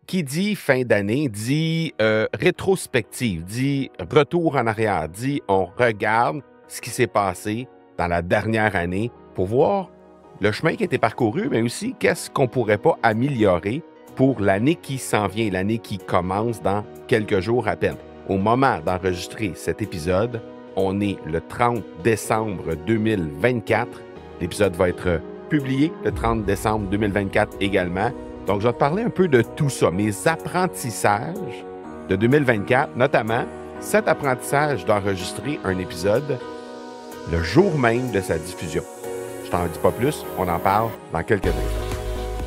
qui dit fin d'année, dit rétrospective, dit retour en arrière, dit on regarde ce qui s'est passé dans la dernière année pour voir le chemin qui a été parcouru, mais aussi qu'est-ce qu'on ne pourrait pas améliorer pour l'année qui s'en vient, l'année qui commence dans quelques jours à peine. Au moment d'enregistrer cet épisode, on est le 30 décembre 2024. L'épisode va être publié le 30 décembre 2024 également. Donc, je vais te parler un peu de tout ça, mes apprentissages de 2024, notamment cet apprentissage d'enregistrer un épisode le jour même de sa diffusion. Je t'en dis pas plus, on en parle dans quelques instants.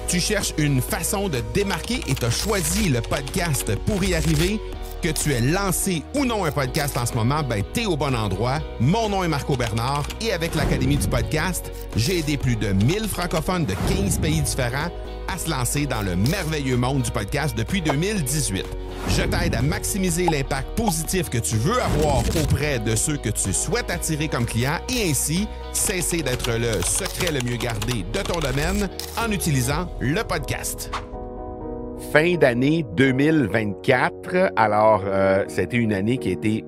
Tu cherches une façon de te démarquer et tu as choisi le podcast pour y arriver? Que tu aies lancé ou non un podcast en ce moment, ben t'es au bon endroit. Mon nom est Marco Bernard et avec l'Académie du podcast, j'ai aidé plus de 1000 francophones de 15 pays différents à se lancer dans le merveilleux monde du podcast depuis 2018. Je t'aide à maximiser l'impact positif que tu veux avoir auprès de ceux que tu souhaites attirer comme clients et ainsi cesser d'être le secret le mieux gardé de ton domaine en utilisant le podcast. Fin d'année 2024. Alors, c'était une année qui a été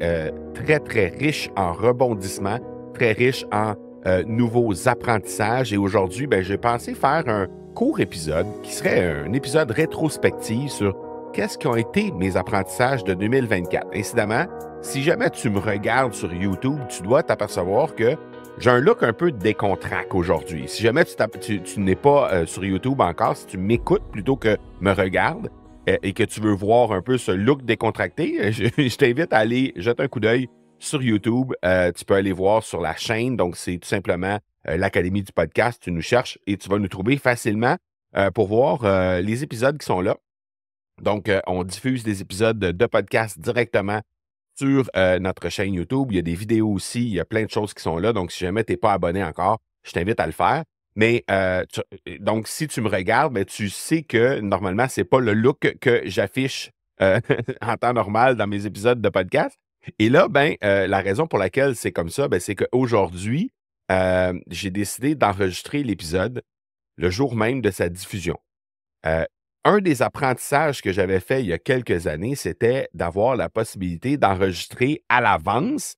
très, très riche en rebondissements, très riche en nouveaux apprentissages. Et aujourd'hui, ben, j'ai pensé faire un court épisode qui serait un épisode rétrospectif sur qu'est-ce qui ont été mes apprentissages de 2024. Incidemment, si jamais tu me regardes sur YouTube, tu dois t'apercevoir que j'ai un look un peu décontracté aujourd'hui. Si jamais tu n'es pas sur YouTube encore, si tu m'écoutes plutôt que me regardes et que tu veux voir un peu ce look décontracté, je t'invite à aller jeter un coup d'œil sur YouTube. Tu peux aller voir sur la chaîne. Donc, c'est tout simplement l'Académie du podcast. Tu nous cherches et tu vas nous trouver facilement pour voir les épisodes qui sont là. Donc, on diffuse des épisodes de podcast directement sur notre chaîne YouTube. Il y a des vidéos aussi, il y a plein de choses qui sont là. Donc, si jamais tu n'es pas abonné encore, je t'invite à le faire. Mais donc, si tu me regardes, ben, tu sais que normalement, ce n'est pas le look que j'affiche en temps normal dans mes épisodes de podcast. Et là, ben, la raison pour laquelle c'est comme ça, ben, c'est qu'aujourd'hui, j'ai décidé d'enregistrer l'épisode le jour même de sa diffusion. Un des apprentissages que j'avais fait il y a quelques années, c'était d'avoir la possibilité d'enregistrer à l'avance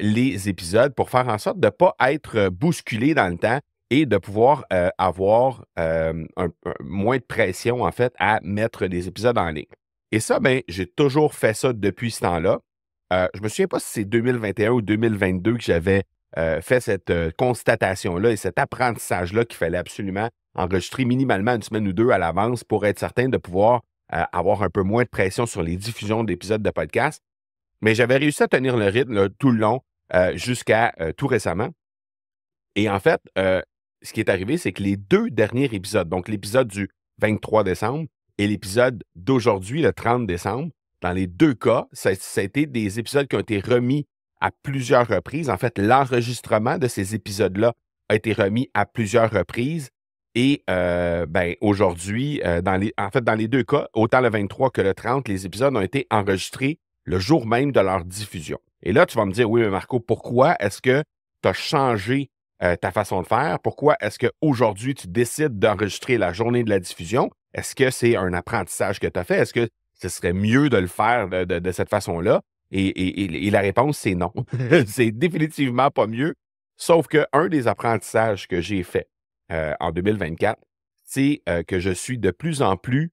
les épisodes pour faire en sorte de ne pas être bousculé dans le temps et de pouvoir avoir moins de pression, en fait, à mettre des épisodes en ligne. Et ça, ben, j'ai toujours fait ça depuis ce temps-là. Je me souviens pas si c'est 2021 ou 2022 que j'avais fait cette constatation-là et cet apprentissage-là qu'il fallait absolument enregistrer minimalement une semaine ou deux à l'avance pour être certain de pouvoir avoir un peu moins de pression sur les diffusions d'épisodes de podcast. Mais j'avais réussi à tenir le rythme là, tout le long jusqu'à tout récemment. Et en fait, ce qui est arrivé, c'est que les deux derniers épisodes, donc l'épisode du 23 décembre et l'épisode d'aujourd'hui, le 30 décembre, dans les deux cas, ça a été des épisodes qui ont été remis à plusieurs reprises. En fait, l'enregistrement de ces épisodes-là a été remis à plusieurs reprises. Et ben, aujourd'hui, dans les deux cas, autant le 23 que le 30, les épisodes ont été enregistrés le jour même de leur diffusion. Et là, tu vas me dire, oui, mais Marco, pourquoi est-ce que tu as changé ta façon de faire? Pourquoi est-ce qu'aujourd'hui, tu décides d'enregistrer la journée de la diffusion? Est-ce que c'est un apprentissage que tu as fait? Est-ce que ce serait mieux de le faire de cette façon-là? Et la réponse, c'est non. C'est définitivement pas mieux. Sauf qu'un des apprentissages que j'ai fait en 2024, c'est que je suis de plus en plus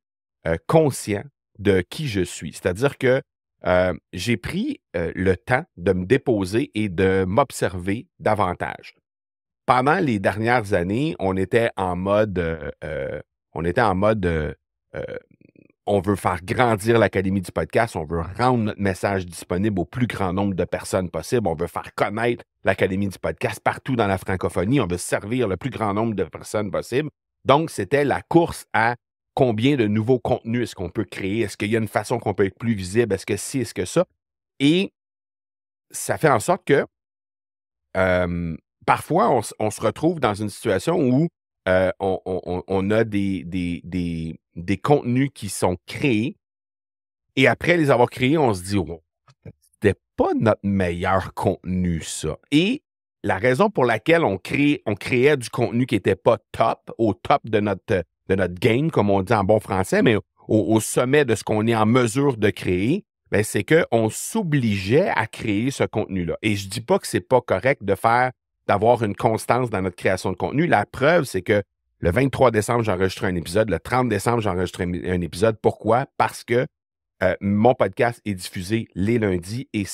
conscient de qui je suis. C'est-à-dire que j'ai pris le temps de me déposer et de m'observer davantage. Pendant les dernières années, on était en mode, on veut faire grandir l'Académie du podcast, on veut rendre notre message disponible au plus grand nombre de personnes possible, on veut faire connaître l'Académie du podcast partout dans la francophonie, on veut servir le plus grand nombre de personnes possible. Donc, c'était la course à combien de nouveaux contenus est-ce qu'on peut créer, est-ce qu'il y a une façon qu'on peut être plus visible, est-ce que ci, est-ce que ça. Et ça fait en sorte que parfois, on se retrouve dans une situation où on a des contenus qui sont créés et après les avoir créés, on se dit oh, c'était pas notre meilleur contenu, ça. Et la raison pour laquelle on créait du contenu qui n'était pas top, au top de notre game, comme on dit en bon français, mais au sommet de ce qu'on est en mesure de créer, ben, c'est qu'on s'obligeait à créer ce contenu-là. Et je dis pas que c'est pas correct d'avoir une constance dans notre création de contenu. La preuve, c'est que le 23 décembre, j'ai enregistré un épisode. Le 30 décembre, j'ai enregistré un épisode. Pourquoi? Parce que mon podcast est diffusé les lundis et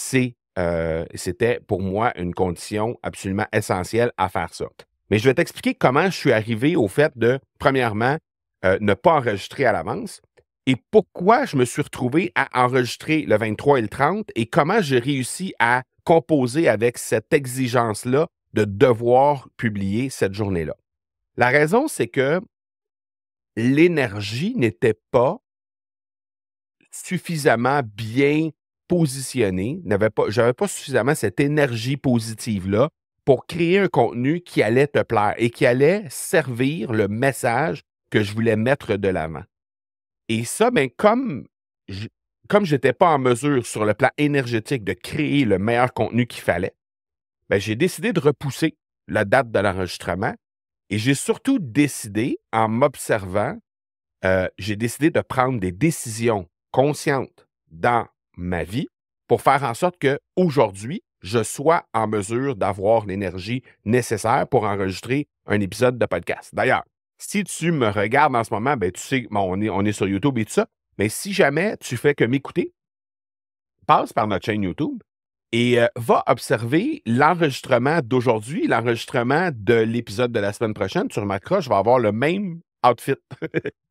c'était pour moi une condition absolument essentielle à faire ça. Mais je vais t'expliquer comment je suis arrivé au fait de, premièrement, ne pas enregistrer à l'avance et pourquoi je me suis retrouvé à enregistrer le 23 et le 30 et comment j'ai réussi à composer avec cette exigence-là de devoir publier cette journée-là. La raison, c'est que l'énergie n'était pas suffisamment bien positionnée, j'avais pas suffisamment cette énergie positive-là pour créer un contenu qui allait te plaire et qui allait servir le message que je voulais mettre de l'avant. Et ça, ben, comme je n'étais pas en mesure sur le plan énergétique de créer le meilleur contenu qu'il fallait, ben, j'ai décidé de repousser la date de l'enregistrement et j'ai surtout décidé, en m'observant, j'ai décidé de prendre des décisions conscientes dans ma vie pour faire en sorte qu'aujourd'hui, je sois en mesure d'avoir l'énergie nécessaire pour enregistrer un épisode de podcast. D'ailleurs, si tu me regardes en ce moment, ben, tu sais, bon, on est sur YouTube et tout ça, mais si jamais tu fais que m'écouter, passe par notre chaîne YouTube et va observer l'enregistrement d'aujourd'hui, l'enregistrement de l'épisode de la semaine prochaine. Tu remarqueras, je vais avoir le même outfit,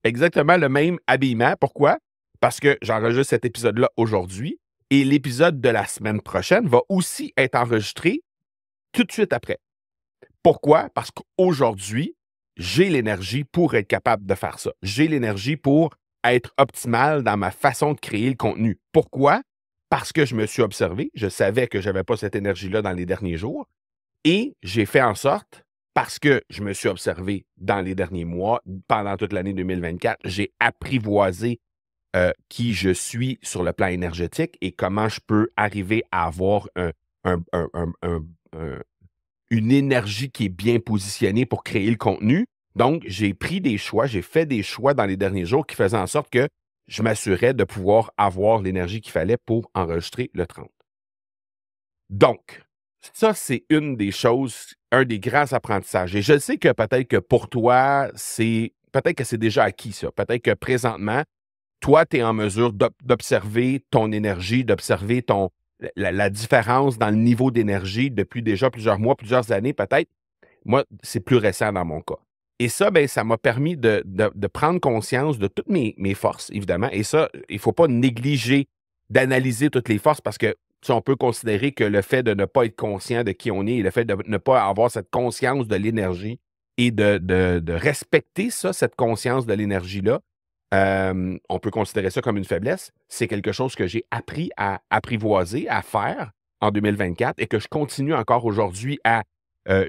exactement le même habillement. Pourquoi? Parce que j'enregistre cet épisode-là aujourd'hui et l'épisode de la semaine prochaine va aussi être enregistré tout de suite après. Pourquoi? Parce qu'aujourd'hui, j'ai l'énergie pour être capable de faire ça. J'ai l'énergie pour être optimal dans ma façon de créer le contenu. Pourquoi? Parce que je me suis observé, je savais que je n'avais pas cette énergie-là dans les derniers jours et j'ai fait en sorte, parce que je me suis observé dans les derniers mois, pendant toute l'année 2024, j'ai apprivoisé qui je suis sur le plan énergétique et comment je peux arriver à avoir une énergie qui est bien positionnée pour créer le contenu. Donc, j'ai pris des choix, j'ai fait des choix dans les derniers jours qui faisaient en sorte que je m'assurais de pouvoir avoir l'énergie qu'il fallait pour enregistrer le 30. Donc, ça, c'est une des choses, un des grands apprentissages. Et je sais que peut-être que pour toi, peut-être que c'est déjà acquis, ça. Peut-être que présentement, toi, tu es en mesure d'observer ton énergie, d'observer la différence dans le niveau d'énergie depuis déjà plusieurs mois, plusieurs années peut-être. Moi, c'est plus récent dans mon cas. Et ça, ben, ça m'a permis de prendre conscience de toutes mes forces, évidemment. Et ça, il ne faut pas négliger d'analyser toutes les forces parce que on peut considérer que le fait de ne pas être conscient de qui on est et le fait de ne pas avoir cette conscience de l'énergie et de respecter ça, cette conscience de l'énergie-là, on peut considérer ça comme une faiblesse. C'est quelque chose que j'ai appris à apprivoiser, à faire en 2024 et que je continue encore aujourd'hui à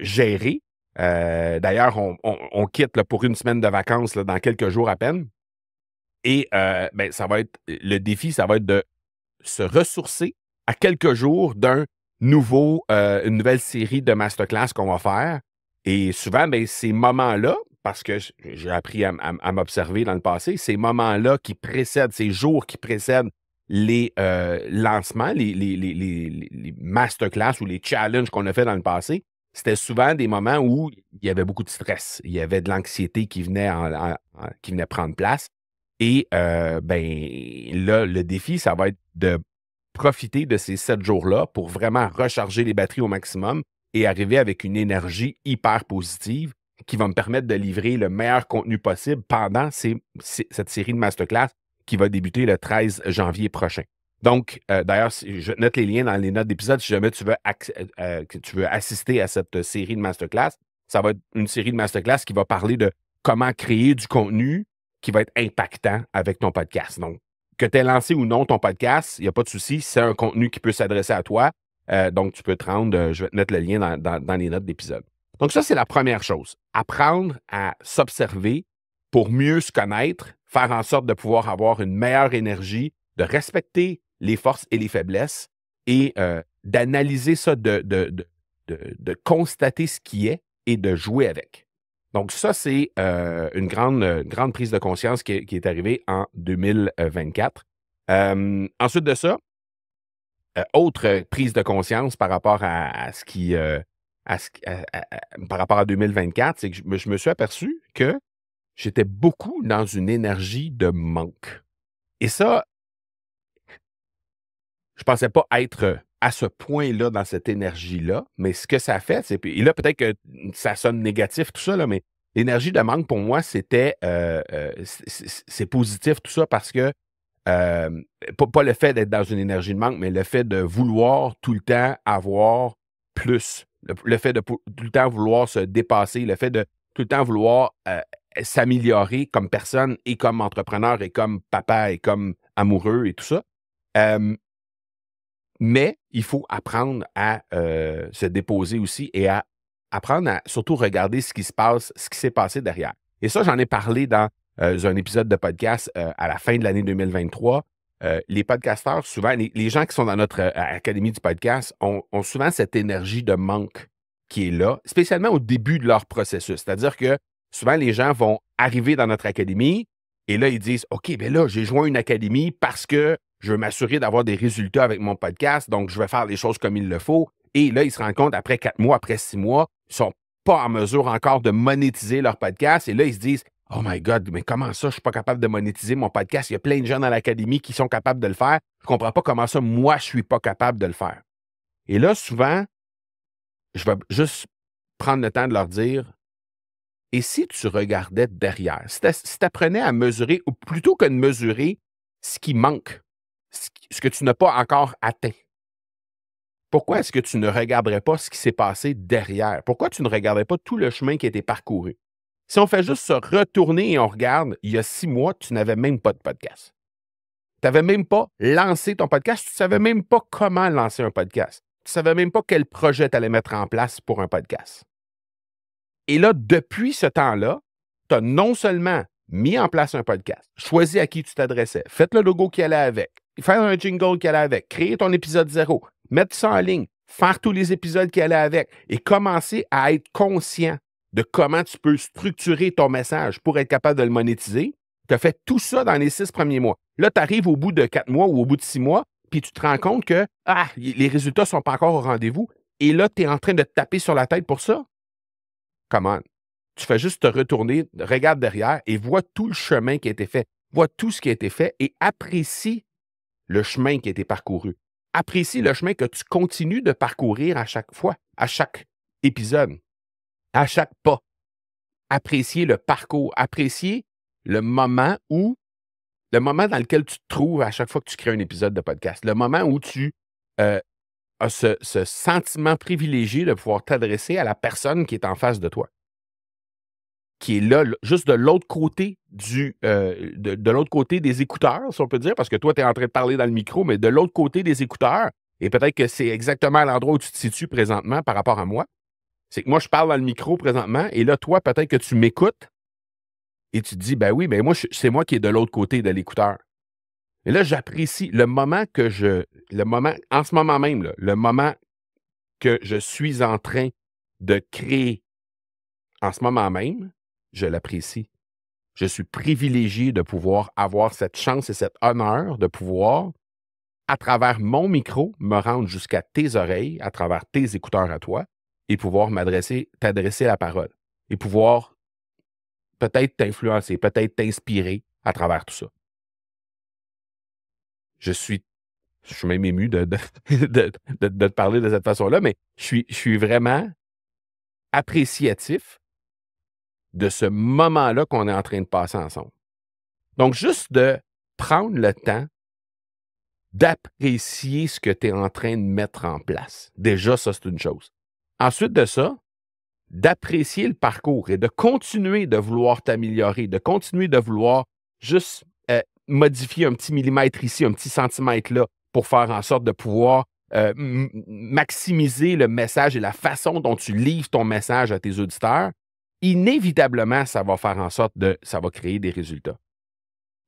gérer. D'ailleurs, on quitte là, pour une semaine de vacances là, dans quelques jours à peine. Et ben, le défi, ça va être de se ressourcer à quelques jours d'une nouvelle série de masterclass qu'on va faire. Et souvent, ben, ces moments-là, parce que j'ai appris à m'observer dans le passé, ces moments-là qui précèdent, ces jours qui précèdent les lancements, les masterclass ou les challenges qu'on a fait dans le passé, c'était souvent des moments où il y avait beaucoup de stress. Il y avait de l'anxiété qui venait prendre place. Et ben là, le défi, ça va être de profiter de ces 7 jours-là pour vraiment recharger les batteries au maximum et arriver avec une énergie hyper positive qui va me permettre de livrer le meilleur contenu possible pendant cette série de masterclass qui va débuter le 13 janvier prochain. Donc, d'ailleurs, je note les liens dans les notes d'épisode si jamais tu veux assister à cette série de masterclass. Ça va être une série de masterclass qui va parler de comment créer du contenu qui va être impactant avec ton podcast. Donc, que tu aies lancé ou non ton podcast, il n'y a pas de souci. C'est un contenu qui peut s'adresser à toi. Donc, tu peux te rendre, je vais te mettre le lien dans les notes d'épisode. Donc, ça, c'est la première chose. Apprendre à s'observer pour mieux se connaître, faire en sorte de pouvoir avoir une meilleure énergie, de respecter les forces et les faiblesses et d'analyser ça, de constater ce qui est et de jouer avec. Donc, ça, c'est une grande prise de conscience qui est arrivée en 2024. Ensuite de ça, autre prise de conscience par rapport à ce qui par rapport à 2024, c'est que je me suis aperçu que j'étais beaucoup dans une énergie de manque. Et ça, je pensais pas être à ce point-là dans cette énergie-là, mais ce que ça fait, c'est et là, peut-être que ça sonne négatif, tout ça, là, mais l'énergie de manque, pour moi, c'était c'est positif, tout ça, parce que pas le fait d'être dans une énergie de manque, mais le fait de vouloir tout le temps avoir plus. Le fait de tout le temps vouloir se dépasser, le fait de tout le temps vouloir s'améliorer comme personne et comme entrepreneur et comme papa et comme amoureux et tout ça. Mais il faut apprendre à se déposer aussi et à apprendre à surtout regarder ce qui se passe, ce qui s'est passé derrière. Et ça, j'en ai parlé dans un épisode de podcast à la fin de l'année 2023. Les podcasteurs, souvent, les gens qui sont dans notre académie du podcast ont souvent cette énergie de manque qui est là, spécialement au début de leur processus. C'est-à-dire que souvent, les gens vont arriver dans notre académie et là, ils disent, OK, bien là, j'ai joint une académie parce que je veux m'assurer d'avoir des résultats avec mon podcast, donc je vais faire les choses comme il le faut. Et là, ils se rendent compte, après 4 mois, après 6 mois, ils ne sont pas en mesure encore de monétiser leur podcast. Et là, ils se disent, oh my God, mais comment ça, je ne suis pas capable de monétiser mon podcast? Il y a plein de gens dans l'académie qui sont capables de le faire. Je ne comprends pas comment ça, moi, je ne suis pas capable de le faire. Et là, souvent, je vais juste prendre le temps de leur dire, et si tu regardais derrière, si tu apprenais à mesurer, ou plutôt que de mesurer ce qui manque, ce que tu n'as pas encore atteint, pourquoi est-ce que tu ne regarderais pas ce qui s'est passé derrière? Pourquoi tu ne regarderais pas tout le chemin qui a été parcouru? Si on fait juste se retourner et on regarde, il y a 6 mois, tu n'avais même pas de podcast. Tu n'avais même pas lancé ton podcast. Tu ne savais même pas comment lancer un podcast. Tu ne savais même pas quel projet tu allais mettre en place pour un podcast. Et là, depuis ce temps-là, tu as non seulement mis en place un podcast, choisi à qui tu t'adressais, fait le logo qui allait avec, faire un jingle qui allait avec, créer ton épisode 0, mettre ça en ligne, faire tous les épisodes qui allaient avec et commencer à être conscient de comment tu peux structurer ton message pour être capable de le monétiser. Tu as fait tout ça dans les 6 premiers mois. Là, tu arrives au bout de 4 mois ou au bout de 6 mois, puis tu te rends compte que les résultats ne sont pas encore au rendez-vous. Et là, tu es en train de te taper sur la tête pour ça. Come on. Tu fais juste te retourner, regarde derrière et vois tout le chemin qui a été fait. Vois tout ce qui a été fait et apprécie le chemin qui a été parcouru. Apprécie le chemin que tu continues de parcourir à chaque fois, à chaque épisode, à chaque pas. Apprécier le parcours, apprécier le moment dans lequel tu te trouves à chaque fois que tu crées un épisode de podcast. Le moment où tu as ce sentiment privilégié de pouvoir t'adresser à la personne qui est en face de toi, qui est là, juste de l'autre côté de l'autre côté des écouteurs, si on peut dire, parce que toi, tu es en train de parler dans le micro, mais de l'autre côté des écouteurs, et peut-être que c'est exactement à l'endroit où tu te situes présentement par rapport à moi, c'est que moi, je parle dans le micro présentement, et là, toi, peut-être que tu m'écoutes, et tu te dis, ben oui, mais moi, c'est moi qui est de l'autre côté de l'écouteur. Et là, j'apprécie le moment en ce moment même, là, le moment que je suis en train de créer en ce moment même, je l'apprécie. Je suis privilégié de pouvoir avoir cette chance et cet honneur de pouvoir, à travers mon micro, me rendre jusqu'à tes oreilles, à travers tes écouteurs à toi, et pouvoir t'adresser la parole, et pouvoir peut-être t'influencer, peut-être t'inspirer à travers tout ça. Je suis même ému de te parler de cette façon-là, mais je suis vraiment appréciatif de ce moment-là qu'on est en train de passer ensemble. Donc, juste de prendre le temps d'apprécier ce que tu es en train de mettre en place. Déjà, ça, c'est une chose. Ensuite de ça, d'apprécier le parcours et de continuer de vouloir t'améliorer, de continuer de vouloir juste modifier un petit millimètre ici, un petit centimètre là, pour faire en sorte de pouvoir maximiser le message et la façon dont tu livres ton message à tes auditeurs. Inévitablement, ça va faire en sorte ça va créer des résultats.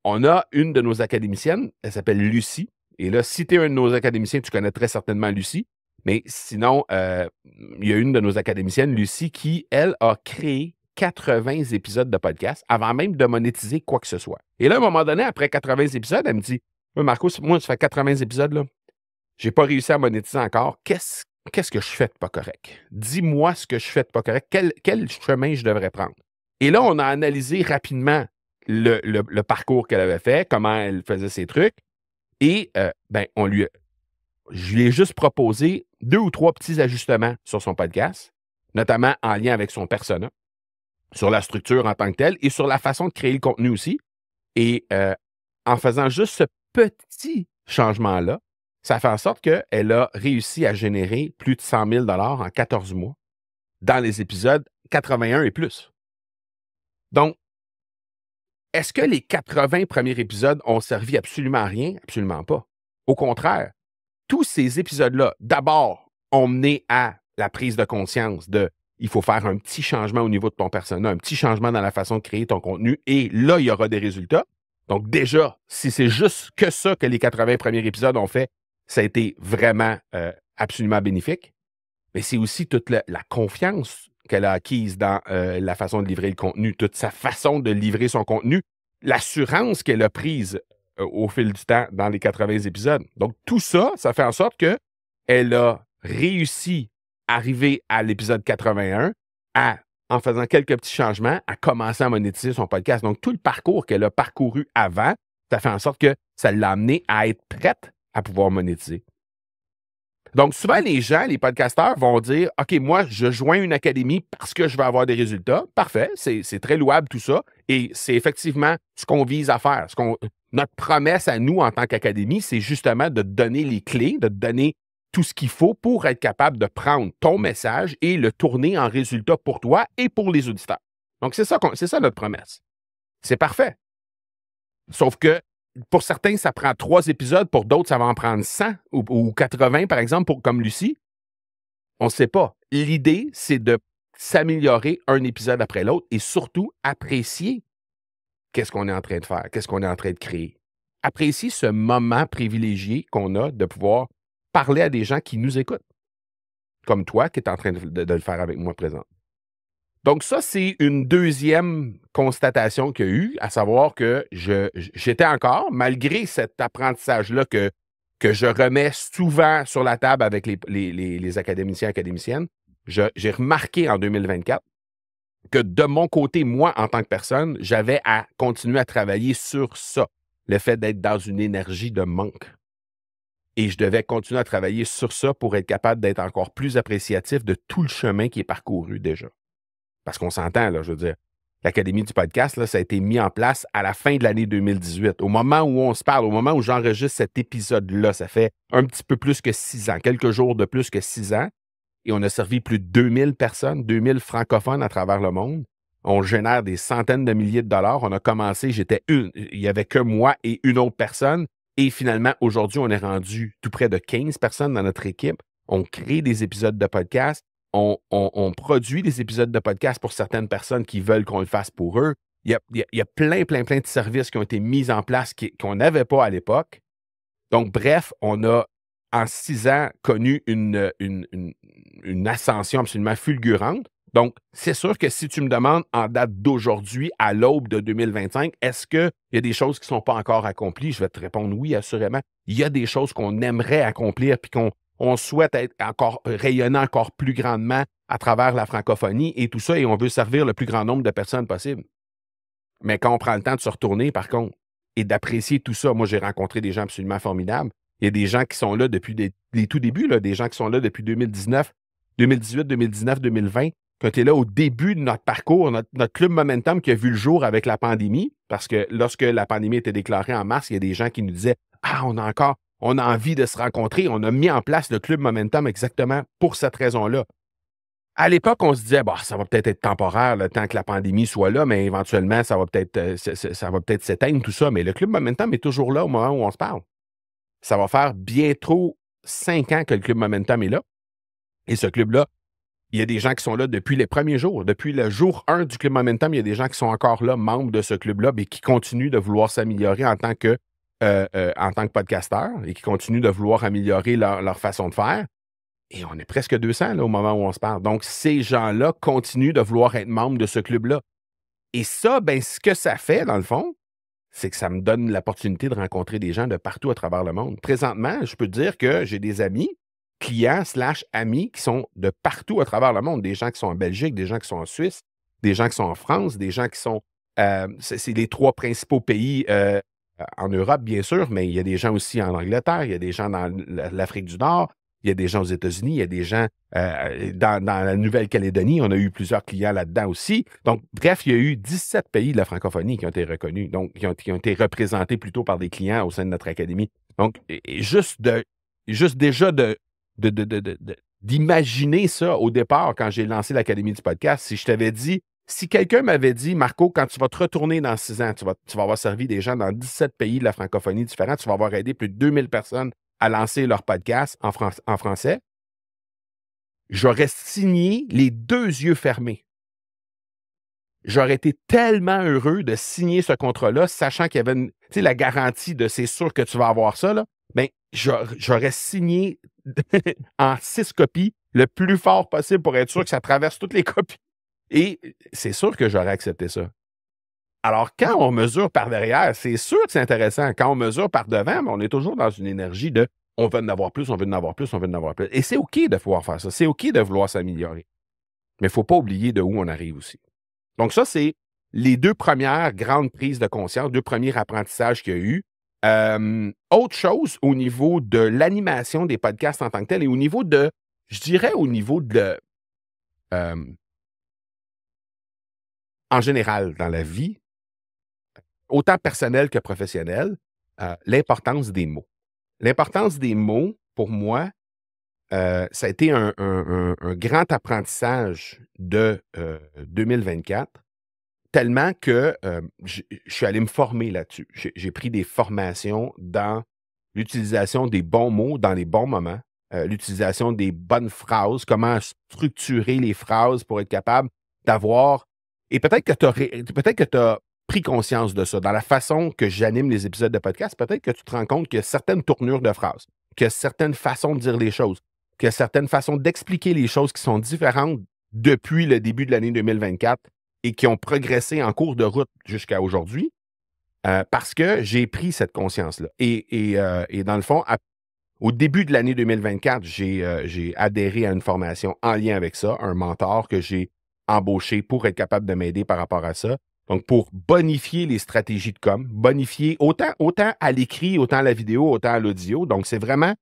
On a une de nos académiciennes, elle s'appelle Lucie. Et là, si tu es un de nos académiciens, tu connais très certainement Lucie. Mais sinon, il y a une de nos académiciennes, Lucie, qui, elle, a créé 80 épisodes de podcast avant même de monétiser quoi que ce soit. Et là, à un moment donné, après 80 épisodes, elle me dit « Oui, Marco, moi, ça fait 80 épisodes, là. J'ai pas réussi à monétiser encore. Qu'est-ce que je fais de pas correct? Dis-moi ce que je fais de pas correct. Quel chemin je devrais prendre? » Et là, on a analysé rapidement le parcours qu'elle avait fait, comment elle faisait ses trucs. Et je lui ai juste proposé 2 ou 3 petits ajustements sur son podcast, notamment en lien avec son persona, sur la structure en tant que telle et sur la façon de créer le contenu aussi. Et en faisant juste ce petit changement-là, ça fait en sorte qu'elle a réussi à générer plus de 100 000 $ en 14 mois dans les épisodes 81 et plus. Donc, est-ce que les 80 premiers épisodes ont servi absolument à rien? Absolument pas. Au contraire, tous ces épisodes-là, d'abord, ont mené à la prise de conscience de il faut faire un petit changement au niveau de ton persona, un petit changement dans la façon de créer ton contenu, et là, il y aura des résultats. Donc déjà, si c'est juste que ça que les 80 premiers épisodes ont fait, ça a été vraiment absolument bénéfique. Mais c'est aussi toute la confiance qu'elle a acquise dans la façon de livrer le contenu, toute sa façon de livrer son contenu, l'assurance qu'elle a prise au fil du temps dans les 80 épisodes. Donc, tout ça, ça fait en sorte qu'elle a réussi à arriver à l'épisode 81 en faisant quelques petits changements, à commencer à monétiser son podcast. Donc, tout le parcours qu'elle a parcouru avant, ça fait en sorte que ça l'a amené à être prête à pouvoir monétiser. Donc, souvent, les gens, les podcasteurs vont dire « OK, moi, je joins une académie parce que je vais avoir des résultats. » Parfait, c'est très louable tout ça. Et c'est effectivement ce qu'on vise à faire. Notre promesse à nous en tant qu'académie, c'est justement de te donner les clés, de te donner tout ce qu'il faut pour être capable de prendre ton message et le tourner en résultat pour toi et pour les auditeurs. Donc, c'est ça notre promesse. C'est parfait. Sauf que pour certains, ça prend 3 épisodes. Pour d'autres, ça va en prendre 100 ou 80, par exemple, comme Lucie. On ne sait pas. L'idée, c'est de s'améliorer un épisode après l'autre et surtout apprécier qu'est-ce qu'on est en train de faire, qu'est-ce qu'on est en train de créer. Apprécier ce moment privilégié qu'on a de pouvoir parler à des gens qui nous écoutent, comme toi qui es en train de le faire avec moi présent. Donc ça, c'est une deuxième constatation qu'il y a eu, à savoir que j'étais encore, malgré cet apprentissage-là que je remets souvent sur la table avec les académiciens et académiciennes, j'ai remarqué en 2024 que de mon côté, moi, en tant que personne, j'avais à continuer à travailler sur ça, le fait d'être dans une énergie de manque. Et je devais continuer à travailler sur ça pour être capable d'être encore plus appréciatif de tout le chemin qui est parcouru déjà. Parce qu'on s'entend, là, je veux dire, l'Académie du podcast, là, ça a été mis en place à la fin de l'année 2018. Au moment où on se parle, au moment où j'enregistre cet épisode-là, ça fait un petit peu plus que 6 ans, quelques jours de plus que 6 ans. Et on a servi plus de 2000 personnes, 2000 francophones à travers le monde. On génère des centaines de milliers de dollars. On a commencé, il n'y avait que moi et une autre personne. Et finalement, aujourd'hui, on est rendu tout près de 15 personnes dans notre équipe. On crée des épisodes de podcast. On produit des épisodes de podcast pour certaines personnes qui veulent qu'on le fasse pour eux. Il y a plein de services qui ont été mis en place qu'on n'avait pas à l'époque. Donc, bref, on a, en 6 ans, connu une ascension absolument fulgurante. Donc, c'est sûr que si tu me demandes en date d'aujourd'hui, à l'aube de 2025, est-ce qu'il y a des choses qui ne sont pas encore accomplies? Je vais te répondre oui, assurément. Il y a des choses qu'on aimerait accomplir puis qu'on souhaite être encore rayonnant encore plus grandement à travers la francophonie et tout ça, et on veut servir le plus grand nombre de personnes possible. Mais quand on prend le temps de se retourner, par contre, et d'apprécier tout ça, moi, j'ai rencontré des gens absolument formidables. Il y a des gens qui sont là depuis les tout débuts, là, des gens qui sont là depuis 2019, 2018, 2019, 2020, quand tu es là au début de notre parcours, notre club Momentum qui a vu le jour avec la pandémie, parce que lorsque la pandémie était déclarée en mars, il y a des gens qui nous disaient « Ah, on a envie de se rencontrer. » On a mis en place le club Momentum exactement pour cette raison-là. À l'époque, on se disait bah, « Ça va peut-être être temporaire le temps que la pandémie soit là, mais éventuellement, ça va peut-être s'éteindre tout ça. » Mais le club Momentum est toujours là au moment où on se parle. Ça va faire bientôt 5 ans que le club Momentum est là. Et ce club-là, il y a des gens qui sont là depuis les premiers jours. Depuis le jour 1 du Club Momentum, il y a des gens qui sont encore là, membres de ce club-là, mais qui continuent de vouloir s'améliorer en tant que podcasteurs et qui continuent de vouloir améliorer leur façon de faire. Et on est presque 200 là, au moment où on se parle. Donc, ces gens-là continuent de vouloir être membres de ce club-là. Et ça, ben, ce que ça fait, dans le fond, c'est que ça me donne l'opportunité de rencontrer des gens de partout à travers le monde. Présentement, je peux te dire que j'ai des amis, clients / amis qui sont de partout à travers le monde. Des gens qui sont en Belgique, des gens qui sont en Suisse, des gens qui sont en France, des gens qui sont... c'est les 3 principaux pays en Europe, bien sûr, mais il y a des gens aussi en Angleterre, il y a des gens dans l'Afrique du Nord, il y a des gens aux États-Unis, il y a des gens dans la Nouvelle-Calédonie. On a eu plusieurs clients là-dedans aussi. Donc, bref, il y a eu 17 pays de la francophonie qui ont été reconnus, donc qui ont été représentés plutôt par des clients au sein de notre académie. Donc, juste déjà d'imaginer ça au départ quand j'ai lancé l'Académie du podcast, si je t'avais dit, si quelqu'un m'avait dit, Marco, quand tu vas te retourner dans 6 ans, tu vas avoir servi des gens dans 17 pays de la francophonie différents, tu vas avoir aidé plus de 2000 personnes à lancer leur podcast en français, j'aurais signé les 2 yeux fermés. J'aurais été tellement heureux de signer ce contrat-là, sachant qu'il y avait la garantie de c'est sûr que tu vas avoir ça, là, ben, j'aurais signé en 6 copies le plus fort possible pour être sûr que ça traverse toutes les copies. Et c'est sûr que j'aurais accepté ça. Alors, quand on mesure par derrière, c'est sûr que c'est intéressant. Quand on mesure par devant, on est toujours dans une énergie de on veut en avoir plus, on veut en avoir plus, on veut en avoir plus. Et c'est OK de pouvoir faire ça. C'est OK de vouloir s'améliorer. Mais il ne faut pas oublier de où on arrive aussi. Donc, ça, c'est les 2 premières grandes prises de conscience, 2 premiers apprentissages qu'il y a eu. Autre chose au niveau de l'animation des podcasts en tant que tel et au niveau de, je dirais au niveau de, en général dans la vie, autant personnel que professionnel, l'importance des mots. L'importance des mots, pour moi, ça a été un grand apprentissage de 2024, tellement que je suis allé me former là-dessus. J'ai pris des formations dans l'utilisation des bons mots dans les bons moments, l'utilisation des bonnes phrases, comment structurer les phrases pour être capable d'avoir... Et peut-être que tu as pris conscience de ça. Dans la façon que j'anime les épisodes de podcast, peut-être que tu te rends compte qu'il y a certaines tournures de phrases, qu'il y a certaines façons de dire les choses, qu'il y a certaines façons d'expliquer les choses qui sont différentes depuis le début de l'année 2024 et qui ont progressé en cours de route jusqu'à aujourd'hui, parce que j'ai pris cette conscience-là. Et dans le fond, au début de l'année 2024, j'ai adhéré à une formation en lien avec ça, un mentor que j'ai embauché pour être capable de m'aider par rapport à ça. Donc, pour bonifier les stratégies de com, bonifier autant à l'écrit, autant à la vidéo, autant à l'audio. Donc, c'est vraiment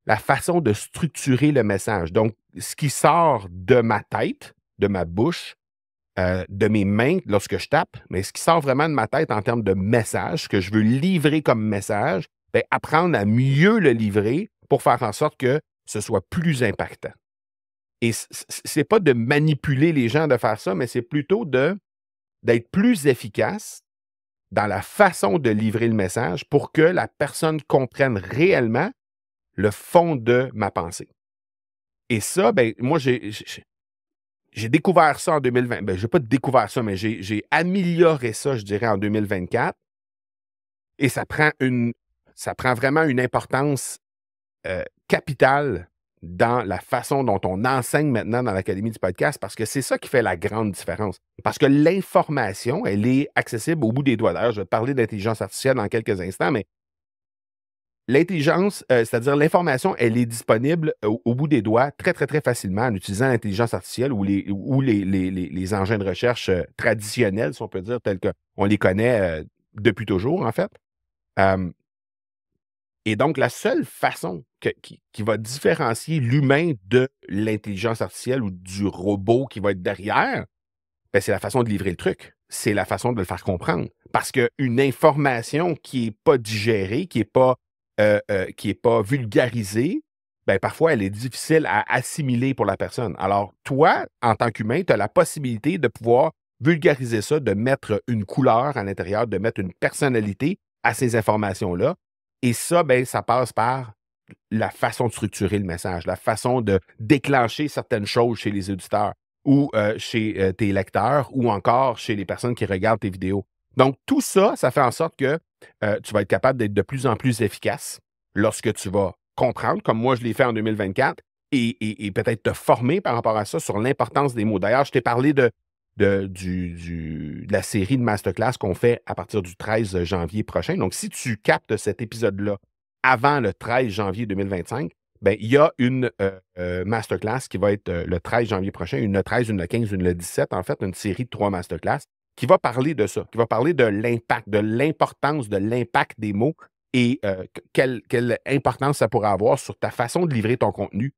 la façon de structurer le message. Donc, ce qui sort de ma tête, de ma bouche, de mes mains lorsque je tape, mais ce qui sort vraiment de ma tête en termes de message, ce que je veux livrer comme message, bien, apprendre à mieux le livrer pour faire en sorte que ce soit plus impactant. Et c'est pas de manipuler les gens de faire ça, mais c'est plutôt d'être plus efficace dans la façon de livrer le message pour que la personne comprenne réellement le fond de ma pensée. Et ça, ben, moi, j'ai découvert ça en 2020. Ben, je n'ai pas découvert ça, mais j'ai amélioré ça, je dirais, en 2024. Et ça prend vraiment une importance capitale dans la façon dont on enseigne maintenant dans l'Académie du podcast, parce que c'est ça qui fait la grande différence. Parce que l'information, elle est accessible au bout des doigts. D'ailleurs, je vais te parler d'intelligence artificielle dans quelques instants, mais l'intelligence, c'est-à-dire l'information, elle est disponible au bout des doigts très, très, très facilement en utilisant l'intelligence artificielle ou les engins de recherche traditionnels, si on peut dire, tels qu'on les connaît depuis toujours, en fait. Et donc, la seule façon qui va différencier l'humain de l'intelligence artificielle ou du robot qui va être derrière, ben, c'est la façon de livrer le truc. C'est la façon de le faire comprendre. Parce qu'une information qui n'est pas digérée, qui n'est pas vulgarisée, ben, parfois, elle est difficile à assimiler pour la personne. Alors, toi, en tant qu'humain, tu as la possibilité de pouvoir vulgariser ça, de mettre une couleur à l'intérieur, de mettre une personnalité à ces informations-là. Et ça, ben, ça passe par la façon de structurer le message, la façon de déclencher certaines choses chez les auditeurs ou chez tes lecteurs ou encore chez les personnes qui regardent tes vidéos. Donc, tout ça, ça fait en sorte que tu vas être capable d'être de plus en plus efficace lorsque tu vas comprendre, comme moi je l'ai fait en 2024, et peut-être te former par rapport à ça sur l'importance des mots. D'ailleurs, je t'ai parlé de la série de masterclass qu'on fait à partir du 13 janvier prochain. Donc, si tu captes cet épisode-là avant le 13 janvier 2025, ben, il y a une masterclass qui va être le 13 janvier prochain, une le 13, une le 15, une le 17, en fait, une série de 3 masterclass qui va parler de ça, qui va parler de l'impact, de l'importance de l'impact des mots et quelle importance ça pourrait avoir sur ta façon de livrer ton contenu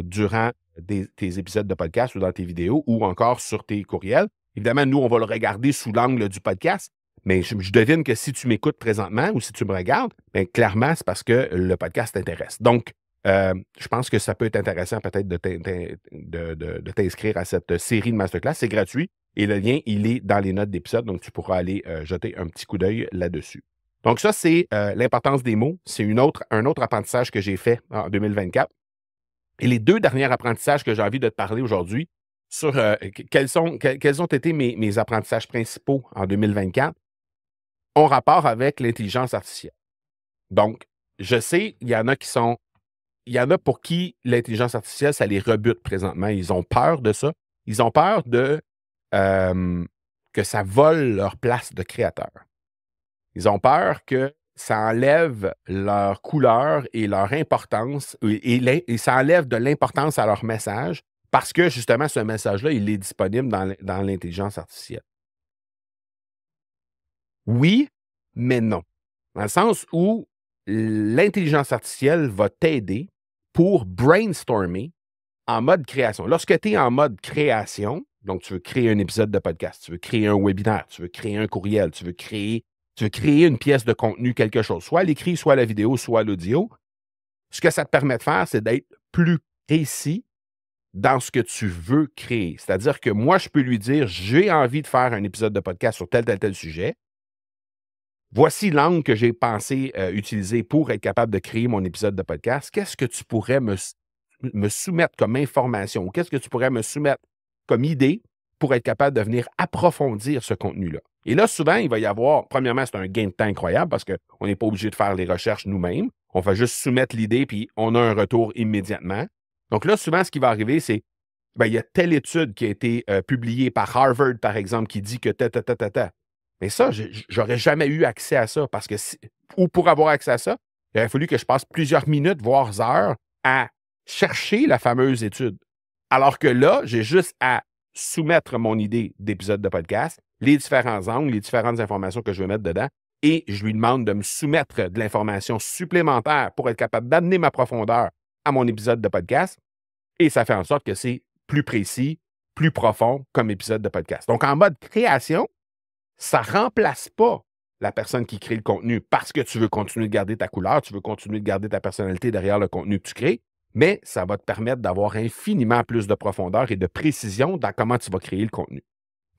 durant tes épisodes de podcast ou dans tes vidéos ou encore sur tes courriels. Évidemment, nous, on va le regarder sous l'angle du podcast, mais je devine que si tu m'écoutes présentement ou si tu me regardes, bien, clairement, c'est parce que le podcast t'intéresse. Donc, je pense que ça peut être intéressant peut-être de t'inscrire à cette série de masterclass. C'est gratuit et le lien, il est dans les notes d'épisode, donc tu pourras aller jeter un petit coup d'œil là-dessus. Donc ça, c'est l'importance des mots. C'est un autre apprentissage que j'ai fait en 2024. Et les 2 derniers apprentissages que j'ai envie de te parler aujourd'hui sur quels ont été mes apprentissages principaux en 2024 ont rapport avec l'intelligence artificielle. Donc, je sais, il y en a pour qui l'intelligence artificielle, ça les rebute présentement. Ils ont peur de ça. Ils ont peur que ça vole leur place de créateur. Ils ont peur que ça enlève leur couleur et leur importance et ça enlève de l'importance à leur message parce que, justement, ce message-là, il est disponible dans l'intelligence artificielle. Oui, mais non. Dans le sens où l'intelligence artificielle va t'aider pour brainstormer en mode création. Lorsque tu es en mode création, donc tu veux créer un épisode de podcast, tu veux créer un webinaire, tu veux créer un courriel, tu veux créer une pièce de contenu, quelque chose, soit à l'écrit, soit à la vidéo, soit à l'audio, ce que ça te permet de faire, c'est d'être plus précis dans ce que tu veux créer. C'est-à-dire que moi, je peux lui dire, j'ai envie de faire un épisode de podcast sur tel sujet. Voici l'angle que j'ai pensé utiliser pour être capable de créer mon épisode de podcast. Qu'est-ce que tu pourrais me soumettre comme information ou qu'est-ce que tu pourrais me soumettre comme idée pour être capable de venir approfondir ce contenu-là? Et là, souvent, il va y avoir, premièrement, c'est un gain de temps incroyable parce qu'on n'est pas obligé de faire les recherches nous-mêmes. On va juste soumettre l'idée puis on a un retour immédiatement. Donc là, souvent, ce qui va arriver, c'est il y a telle étude qui a été publiée par Harvard, par exemple, qui dit que Mais ça, j'aurais jamais eu accès à ça parce que, ou pour avoir accès à ça, il aurait fallu que je passe plusieurs minutes, voire heures, à chercher la fameuse étude. Alors que là, j'ai juste à soumettre mon idée d'épisode de podcast, les différents angles, les différentes informations que je veux mettre dedans, et je lui demande de me soumettre de l'information supplémentaire pour être capable d'amener ma profondeur à mon épisode de podcast. Et ça fait en sorte que c'est plus précis, plus profond comme épisode de podcast. Donc, en mode création, ça ne remplace pas la personne qui crée le contenu parce que tu veux continuer de garder ta couleur, tu veux continuer de garder ta personnalité derrière le contenu que tu crées, mais ça va te permettre d'avoir infiniment plus de profondeur et de précision dans comment tu vas créer le contenu.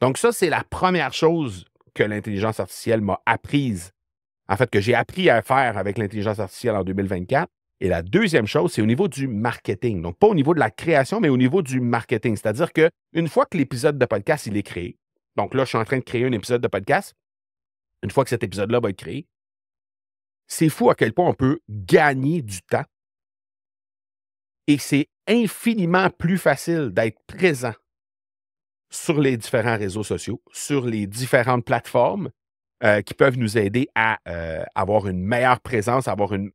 Donc ça, c'est la première chose que l'intelligence artificielle m'a apprise, en fait, que j'ai appris à faire avec l'intelligence artificielle en 2024. Et la deuxième chose, c'est au niveau du marketing. Donc, pas au niveau de la création, mais au niveau du marketing. C'est-à-dire qu'une fois que l'épisode de podcast, il est créé, donc là, je suis en train de créer un épisode de podcast, une fois que cet épisode-là va être créé, c'est fou à quel point on peut gagner du temps. Et c'est infiniment plus facile d'être présent sur les différents réseaux sociaux, sur les différentes plateformes qui peuvent nous aider à avoir une meilleure présence, avoir un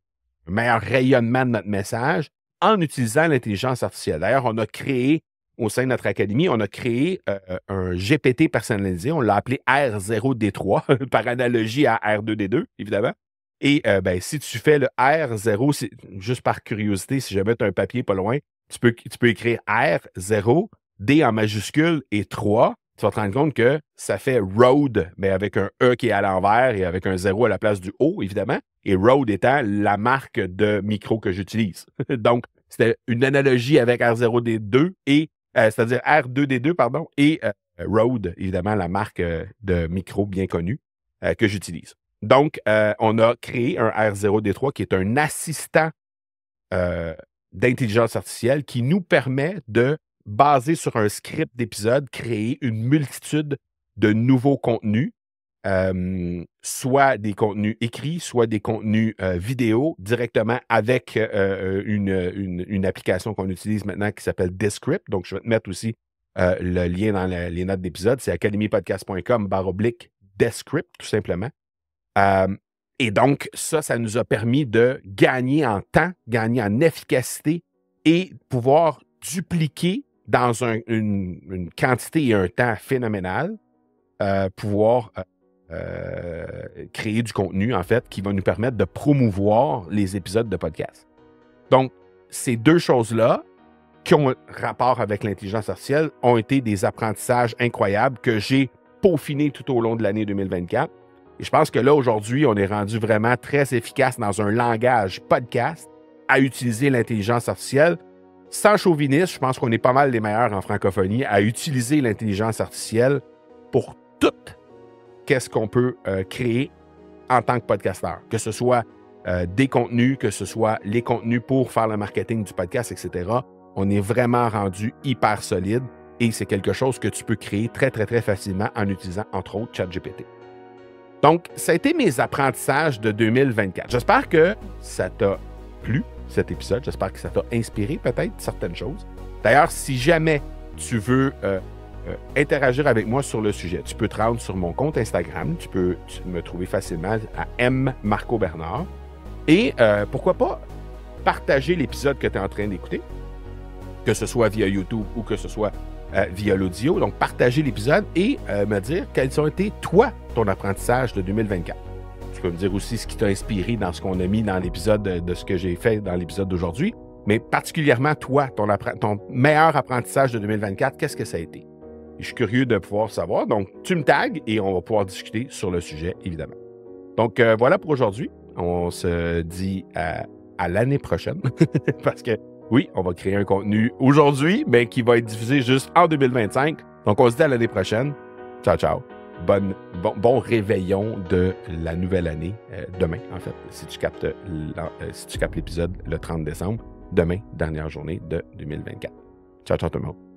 meilleur rayonnement de notre message en utilisant l'intelligence artificielle. D'ailleurs, on a créé, au sein de notre académie, on a créé un GPT personnalisé. On l'a appelé R0D3, par analogie à R2D2, évidemment. Et si tu fais le R0, c'est juste par curiosité, si jamais tu as un papier pas loin, tu peux écrire R0, D en majuscule et 3. Tu vas te rendre compte que ça fait road, mais avec un E qui est à l'envers et avec un 0 à la place du O, évidemment. Et Rode étant la marque de micro que j'utilise. Donc, c'était une analogie avec R0D2 et c'est-à-dire R2D2, pardon, et Rode, évidemment, la marque de micro bien connue que j'utilise. Donc, on a créé un R0D3 qui est un assistant d'intelligence artificielle qui nous permet de, basé sur un script d'épisode, créer une multitude de nouveaux contenus soit des contenus écrits, soit des contenus vidéo directement avec une application qu'on utilise maintenant qui s'appelle Descript. Donc, je vais te mettre aussi le lien dans les notes d'épisode. C'est academypodcast.com/Descript, tout simplement. Et donc, ça nous a permis de gagner en temps, gagner en efficacité et pouvoir dupliquer dans une quantité et un temps phénoménal, pouvoir créer du contenu, en fait, qui va nous permettre de promouvoir les épisodes de podcast. Donc, ces deux choses-là, qui ont un rapport avec l'intelligence artificielle, ont été des apprentissages incroyables que j'ai peaufinés tout au long de l'année 2024. Et je pense que là, aujourd'hui, on est rendu vraiment très efficace dans un langage podcast à utiliser l'intelligence artificielle. Sans chauvinisme, je pense qu'on est pas mal les meilleurs en francophonie à utiliser l'intelligence artificielle pour tout qu'est-ce qu'on peut créer en tant que podcasteur. Que ce soit des contenus, que ce soit les contenus pour faire le marketing du podcast, etc. On est vraiment rendu hyper solide et c'est quelque chose que tu peux créer très, très, très facilement en utilisant, entre autres, ChatGPT. Donc, ça a été mes apprentissages de 2024. J'espère que ça t'a plu, cet épisode. J'espère que ça t'a inspiré peut-être certaines choses. D'ailleurs, si jamais tu veux interagir avec moi sur le sujet, tu peux te rendre sur mon compte Instagram. Tu peux me trouver facilement à @MarcoBernard. Et pourquoi pas partager l'épisode que tu es en train d'écouter, que ce soit via YouTube ou que ce soit via l'audio. Donc, partager l'épisode et me dire quels ont été, toi, ton apprentissage de 2024. Tu peux me dire aussi ce qui t'a inspiré dans ce qu'on a mis dans l'épisode de ce que j'ai fait dans l'épisode d'aujourd'hui. Mais particulièrement, toi, ton meilleur apprentissage de 2024, qu'est-ce que ça a été? Et je suis curieux de pouvoir savoir. Donc, tu me tags et on va pouvoir discuter sur le sujet, évidemment. Donc, voilà pour aujourd'hui. On se dit à l'année prochaine. Parce que, oui, on va créer un contenu aujourd'hui, mais qui va être diffusé juste en 2025. Donc, on se dit à l'année prochaine. Ciao, ciao. Bon réveillon de la nouvelle année. Demain, en fait, si tu captes l'épisode le 30 décembre. Demain, dernière journée de 2024. Ciao, ciao tout le monde.